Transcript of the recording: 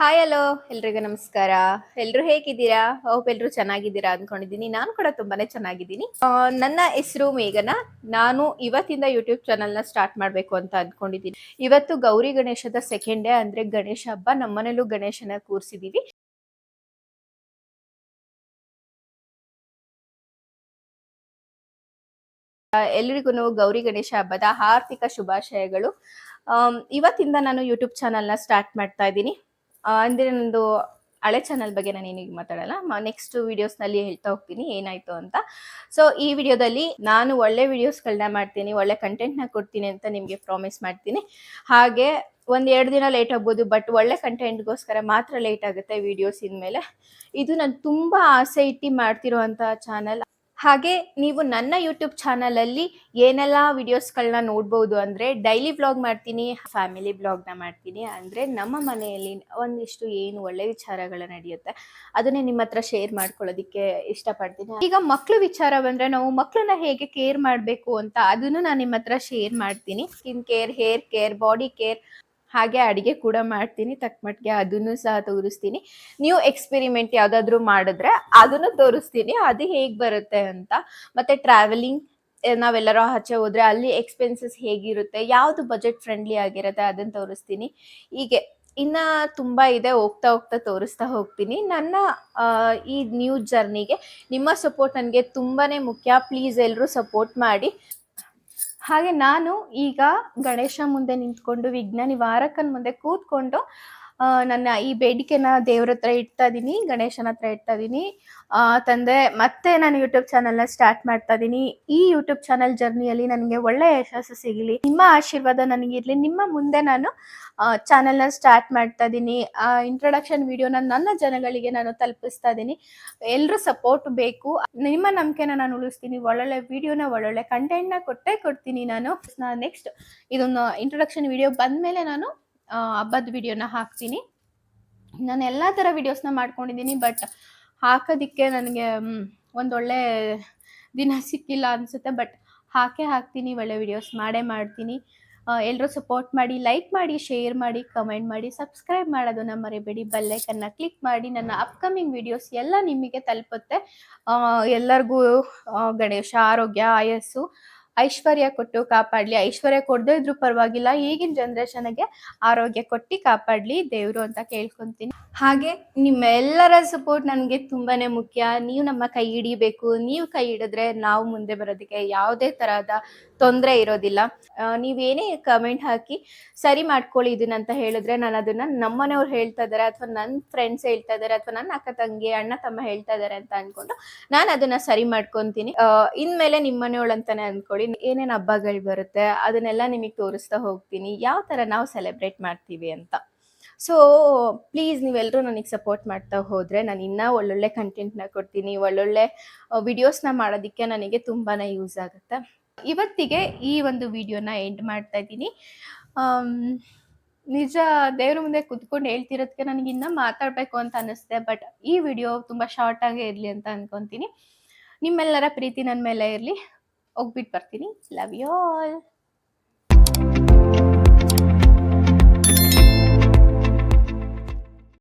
Hi hello ಎಲ್ರಿಗೂ ನಮಸ್ಕಾರ. ಎಲ್ರು ಹೇಗಿದ್ದೀರಾ? ಹೋಪ್ ಎಲ್ರು ಚೆನ್ನಾಗಿದ್ದೀರಾ ಅನ್ಕೊಂಡಿದ್ದೀನಿ. ನಾನು ಕೂಡ ತುಂಬಾನೇ ಚೆನ್ನಾಗಿದ್ದೀನಿ. ನನ್ನ ಹೆಸರು ಮೇಘನಾ. ನಾನು ಇವತ್ತಿಂದ ಯೂಟ್ಯೂಬ್ ಚಾನಲ್ನ ಸ್ಟಾರ್ಟ್ ಮಾಡಬೇಕು ಅಂತ ಅನ್ಕೊಂಡಿದ್ದೀನಿ. ಇವತ್ತು ಗೌರಿ ಗಣೇಶದ ಸೆಕೆಂಡ್ ಡೇ, ಅಂದ್ರೆ ಗಣೇಶ ಹಬ್ಬ. ನಮ್ಮನೇಲೂ ಗಣೇಶನ ಕೂರಿಸಿದೀವಿ. ಎಲ್ರಿಗೂ ಗೌರಿ ಗಣೇಶ ಹಬ್ಬದ ಆರ್ಥಿಕ ಶುಭಾಶಯಗಳು. ಇವತ್ತಿಂದ ನಾನು ಯೂಟ್ಯೂಬ್ ಚಾನಲ್ನ ಸ್ಟಾರ್ಟ್ ಮಾಡ್ತಾ ಇದ್ದೀನಿ. ಅಂದ್ರೆ ನಂದು ಹಳೆ ಚಾನಲ್ ಬಗ್ಗೆ ನಾನು ಏನಿಗೆ ಮಾತಾಡಲ್ಲ. ನೆಕ್ಸ್ಟ್ ವಿಡಿಯೋಸ್ನಲ್ಲಿ ಹೇಳ್ತಾ ಹೋಗ್ತೀನಿ ಏನಾಯ್ತು ಅಂತ. ಸೊ ಈ ವಿಡಿಯೋದಲ್ಲಿ ನಾನು ಒಳ್ಳೆ ವಿಡಿಯೋಸ್ಗಳನ್ನ ಮಾಡ್ತೀನಿ, ಒಳ್ಳೆ ಕಂಟೆಂಟ್ನ ಕೊಡ್ತೀನಿ ಅಂತ ನಿಮಗೆ ಪ್ರಾಮಿಸ್ ಮಾಡ್ತೀನಿ. ಹಾಗೆ ಒಂದ್ 2 ದಿನ ಲೇಟ್ ಆಗ್ಬೋದು, ಬಟ್ ಒಳ್ಳೆ ಕಂಟೆಂಟ್ಗೋಸ್ಕರ ಮಾತ್ರ ಲೇಟ್ ಆಗುತ್ತೆ ವಿಡಿಯೋಸ್ ಇನ್ಮೇಲೆ. ಇದು ನಾನು ತುಂಬಾ ಆಸೆ ಇಟ್ಟು ಮಾಡ್ತಿರೋಂಥ ಚಾನಲ್. ಹಾಗೆ ನೀವು ನನ್ನ ಯೂಟ್ಯೂಬ್ ಚಾನಲಲ್ಲಿ ಏನೆಲ್ಲ ವಿಡಿಯೋಸ್ಗಳನ್ನ ನೋಡ್ಬೋದು ಅಂದರೆ, ಡೈಲಿ ವ್ಲಾಗ್ ಮಾಡ್ತೀನಿ, ಫ್ಯಾಮಿಲಿ ವ್ಲಾಗ್ನ ಮಾಡ್ತೀನಿ. ಅಂದರೆ ನಮ್ಮ ಮನೆಯಲ್ಲಿ ಒಂದಿಷ್ಟು ಏನು ಒಳ್ಳೆ ವಿಚಾರಗಳು ನಡೆಯುತ್ತೆ ಅದನ್ನೇ ನಿಮ್ಮ ಹತ್ರ ಶೇರ್ ಮಾಡ್ಕೊಳ್ಳೋದಕ್ಕೆ ಇಷ್ಟಪಡ್ತೀನಿ. ಈಗ ಮಕ್ಕಳು ವಿಚಾರ ಬಂದರೆ, ನಾವು ಮಕ್ಕಳನ್ನ ಹೇಗೆ ಕೇರ್ ಮಾಡಬೇಕು ಅಂತ ಅದನ್ನು ನಾನು ನಿಮ್ಮ ಹತ್ರ ಶೇರ್ ಮಾಡ್ತೀನಿ. Skin care, hair care, body care, ಹಾಗೆ ಅಡಿಗೆ ಕೂಡ ಮಾಡ್ತೀನಿ ತಕ್ಕಮಟ್ಟಿಗೆ, ಅದನ್ನು ಸಹ ತೋರಿಸ್ತೀನಿ. ನೀವು ಎಕ್ಸ್ಪೆರಿಮೆಂಟ್ ಯಾವುದಾದ್ರೂ ಮಾಡಿದ್ರೆ ಅದನ್ನು ತೋರಿಸ್ತೀನಿ, ಅದು ಹೇಗೆ ಬರುತ್ತೆ ಅಂತ. ಮತ್ತೆ ಟ್ರಾವೆಲಿಂಗ್, ನಾವೆಲ್ಲರೂ ಆಚೆ ಹೋದ್ರೆ ಅಲ್ಲಿ ಎಕ್ಸ್ಪೆನ್ಸಸ್ ಹೇಗಿರುತ್ತೆ, ಯಾವುದು ಬಜೆಟ್ ಫ್ರೆಂಡ್ಲಿ ಆಗಿರುತ್ತೆ ಅದನ್ನು ತೋರಿಸ್ತೀನಿ. ಹೀಗೆ ಇನ್ನ ತುಂಬಾ ಇದೆ, ಹೋಗ್ತಾ ಹೋಗ್ತಾ ತೋರಿಸ್ತಾ ಹೋಗ್ತೀನಿ. ನನ್ನ ಈ ನ್ಯೂ ಜರ್ನಿಗೆ ನಿಮ್ಮ ಸಪೋರ್ಟ್ ನನಗೆ ತುಂಬಾನೇ ಮುಖ್ಯ. ಪ್ಲೀಸ್ ಎಲ್ಲರೂ ಸಪೋರ್ಟ್ ಮಾಡಿ. ಹಾಗೆ ನಾನು ಈಗ ಗಣೇಶ ಮುಂದೆ ನಿಂತ್ಕೊಂಡು, ವಿಘ್ನ ನಿವಾರಕನ ಮುಂದೆ ಕೂತ್ಕೊಂಡು ನನ್ನ ಈ ಬೇಡಿಕೆನ ದೇವ್ರ ಹತ್ರ ಇಡ್ತಾ ಇದ್ದೀನಿ, ಗಣೇಶನ ಹತ್ರ ಇಡ್ತಾ ಇದ್ದೀನಿ. ತಂದೆ, ಮತ್ತೆ ನಾನು ಯೂಟ್ಯೂಬ್ ಚಾನಲ್ನ ಸ್ಟಾರ್ಟ್ ಮಾಡ್ತಾ ಇದ್ದೀನಿ. ಈ ಯೂಟ್ಯೂಬ್ ಚಾನಲ್ ಜರ್ನಿಯಲ್ಲಿ ನನಗೆ ಒಳ್ಳೆ ಯಶಸ್ಸು ಸಿಗಲಿ, ನಿಮ್ಮ ಆಶೀರ್ವಾದ ನನಗಿರಲಿ. ನಿಮ್ಮ ಮುಂದೆ ನಾನು ಚಾನಲ್ನ ಸ್ಟಾರ್ಟ್ ಮಾಡ್ತಾ ಇದ್ದೀನಿ. ಇಂಟ್ರೊಡಕ್ಷನ್ ವಿಡಿಯೋನ ನನ್ನ ಜನಗಳಿಗೆ ನಾನು ತಲುಪಿಸ್ತಾ ಇದ್ದೀನಿ. ಎಲ್ಲರೂ ಸಪೋರ್ಟ್ ಬೇಕು. ನಿಮ್ಮ ನಂಬಿಕೆನ ನಾನು ಉಳಿಸ್ತೀನಿ. ಒಳ್ಳೊಳ್ಳೆ ವಿಡಿಯೋನ, ಒಳ್ಳೊಳ್ಳೆ ಕಂಟೆಂಟ್ನ ಕೊಟ್ಟೇ ಕೊಡ್ತೀನಿ ನಾನು. ನೆಕ್ಸ್ಟ್ ಇದೊಂದು ಇಂಟ್ರೊಡಕ್ಷನ್ ವಿಡಿಯೋ ಬಂದಮೇಲೆ ನಾನು ಹಬ್ಬದ ವಿಡಿಯೋನ ಹಾಕ್ತೀನಿ. ನಾನು ಎಲ್ಲ ಥರ ವಿಡಿಯೋಸ್ನ ಮಾಡ್ಕೊಂಡಿದ್ದೀನಿ, ಬಟ್ ಹಾಕೋದಕ್ಕೆ ನನಗೆ ಒಂದೊಳ್ಳೆ ದಿನ ಸಿಕ್ಕಿಲ್ಲ ಅನಿಸುತ್ತೆ. ಬಟ್ ಹಾಕ್ತೀನಿ, ಒಳ್ಳೆ ವಿಡಿಯೋಸ್ ಮಾಡೇ ಮಾಡ್ತೀನಿ. ಎಲ್ಲರೂ ಸಪೋರ್ಟ್ ಮಾಡಿ, ಲೈಕ್ ಮಾಡಿ, ಶೇರ್ ಮಾಡಿ, ಕಮೆಂಟ್ ಮಾಡಿ, ಸಬ್ಸ್ಕ್ರೈಬ್ ಮಾಡೋದನ್ನ ಮರಿಬೇಡಿ. ಬೆಲ್ಲೈಕನ್ನ ಕ್ಲಿಕ್ ಮಾಡಿ. ನನ್ನ ಅಪ್ಕಮಿಂಗ್ ವಿಡಿಯೋಸ್ ಎಲ್ಲ ನಿಮಗೆ ತಲುಪುತ್ತೆ. ಎಲ್ಲರಿಗೂ ಗಣೇಶ ಆರೋಗ್ಯ, ಆಯಸ್ಸು, ಐಶ್ವರ್ಯ ಕೊಟ್ಟು ಕಾಪಾಡಲಿ. ಐಶ್ವರ್ಯ ಕೊಡದೇ ಇದ್ರೂ ಪರವಾಗಿಲ್ಲ, ಈಗಿನ ಜನ್ರೇಷನ್ಗೆ ಆರೋಗ್ಯ ಕೊಟ್ಟು ಕಾಪಾಡಲಿ ದೇವರು ಅಂತ ಕೇಳ್ಕೊತೀನಿ. ಹಾಗೆ ನಿಮ್ಮೆಲ್ಲರ ಸಪೋರ್ಟ್ ನನಗೆ ತುಂಬಾನೇ ಮುಖ್ಯ. ನೀವು ನಮ್ಮ ಕೈ ಹಿಡಿಬೇಕು. ನೀವು ಕೈ ಹಿಡಿದ್ರೆ ನಾವು ಮುಂದೆ ಬರೋದಕ್ಕೆ ಯಾವುದೇ ತರಹದ ತೊಂದರೆ ಇರೋದಿಲ್ಲ. ನೀವೇನೇ ಕಮೆಂಟ್ ಹಾಕಿ ಸರಿ ಮಾಡ್ಕೊಳ್ಳಿ ಇದನ್ನಂತ ಹೇಳಿದ್ರೆ, ನಾನು ಅದನ್ನ ನಮ್ಮನೆಯವ್ರು ಹೇಳ್ತಾ ಇದ್ದಾರೆ, ಅಥವಾ ನನ್ನ ಫ್ರೆಂಡ್ಸ್ ಹೇಳ್ತಾ ಇದ್ದಾರೆ, ಅಥವಾ ನನ್ನ ಅಕ್ಕ ತಂಗಿ, ಅಣ್ಣ ತಮ್ಮ ಹೇಳ್ತಾ ಇದ್ದಾರೆ ಅಂತ ಅನ್ಕೊಂಡು ನಾನು ಅದನ್ನ ಸರಿ ಮಾಡ್ಕೊತೀನಿ. ಇನ್ಮೇಲೆ ನಿಮ್ಮನೆಯವಳು ಅಂತಾನೆ ಅನ್ಕೊಳ್ಳಿ. ಏನೇನು ಹಬ್ಬಗಳು ಬರುತ್ತೆ ಅದನ್ನೆಲ್ಲ ನಿಮಗೆ ತೋರಿಸ್ತಾ ಹೋಗ್ತೀನಿ, ಯಾವ ತರ ನಾವು ಸೆಲೆಬ್ರೇಟ್ ಮಾಡ್ತೀವಿ ಅಂತ. ಸೊ ಪ್ಲೀಸ್ ನೀವೆಲ್ಲರೂ ನನಗೆ ಸಪೋರ್ಟ್ ಮಾಡ್ತಾ ಹೋದರೆ ನಾನು ಇನ್ನೂ ಒಳ್ಳೊಳ್ಳೆ ಕಂಟೆಂಟ್ನ ಕೊಡ್ತೀನಿ. ಒಳ್ಳೊಳ್ಳೆ ವಿಡಿಯೋಸ್ನ ಮಾಡೋದಕ್ಕೆ ನನಗೆ ತುಂಬಾ ಯೂಸ್ ಆಗುತ್ತೆ. ಇವತ್ತಿಗೆ ಈ ಒಂದು ವಿಡಿಯೋನ ಎಂಡ್ ಮಾಡ್ತಾ ಇದ್ದೀನಿ. ನಿಜ ದೇವ್ರ ಮುಂದೆ ಕುತ್ಕೊಂಡು ಹೇಳ್ತಿರೋದಕ್ಕೆ ನನಗೆ ಇನ್ನೂ ಮಾತಾಡಬೇಕು ಅಂತ ಅನ್ನಿಸ್ತೆ. ಬಟ್ ಈ ವಿಡಿಯೋ ತುಂಬ ಶಾರ್ಟ್ ಆಗೇ ಇರಲಿ ಅಂತ ಅನ್ಕೊತೀನಿ. ನಿಮ್ಮೆಲ್ಲರ ಪ್ರೀತಿ ನನ್ನ ಮೇಲೆ ಇರಲಿ. ಹೋಗ್ಬಿಟ್ಟು ಬರ್ತೀನಿ. Love you all.